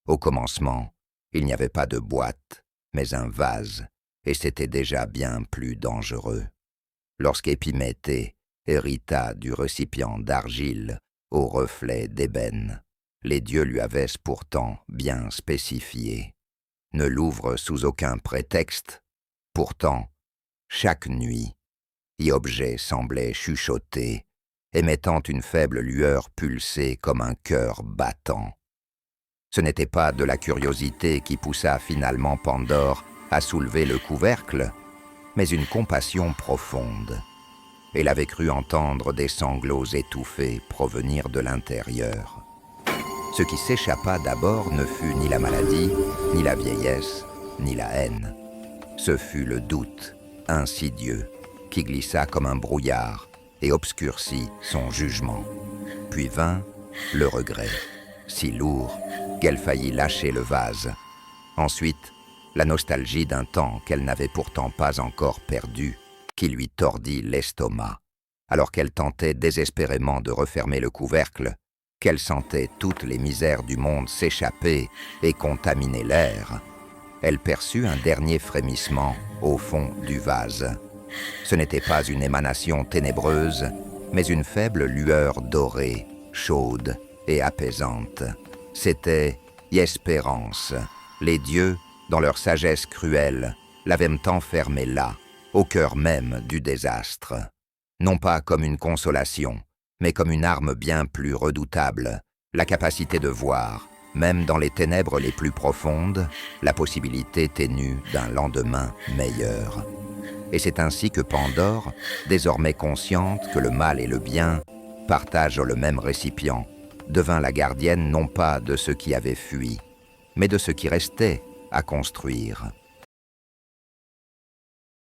Au commencement, il n'y avait pas de boîte, mais un vase, et c'était déjà bien plus dangereux. Lorsqu'Épiméthée hérita du récipient d'argile au reflet d'ébène, les dieux lui avaient pourtant bien spécifié. Ne l'ouvre sous aucun prétexte. Pourtant, chaque nuit, Iobgé semblait chuchoter, émettant une faible lueur pulsée comme un cœur battant. Ce n'était pas de la curiosité qui poussa finalement Pandore à soulever le couvercle, mais une compassion profonde. Elle avait cru entendre des sanglots étouffés provenir de l'intérieur. Ce qui s'échappa d'abord ne fut ni la maladie, ni la vieillesse, ni la haine. Ce fut le doute, insidieux, qui glissa comme un brouillard et obscurcit son jugement. Puis vint le regret, si lourd qu'elle faillit lâcher le vase. Ensuite, la nostalgie d'un temps qu'elle n'avait pourtant pas encore perdu, qui lui tordit l'estomac, alors qu'elle tentait désespérément de refermer le couvercle, qu'elle sentait toutes les misères du monde s'échapper et contaminer l'air. Elle perçut un dernier frémissement au fond du vase. Ce n'était pas une émanation ténébreuse, mais une faible lueur dorée, chaude et apaisante. C'était Espérance. Les dieux, dans leur sagesse cruelle, l'avaient enfermée là, au cœur même du désastre. Non pas comme une consolation, mais comme une arme bien plus redoutable, la capacité de voir, même dans les ténèbres les plus profondes, la possibilité ténue d'un lendemain meilleur. Et c'est ainsi que Pandore, désormais consciente que le mal et le bien partagent le même récipient, devint la gardienne non pas de ce qui avait fui, mais de ce qui restait à construire.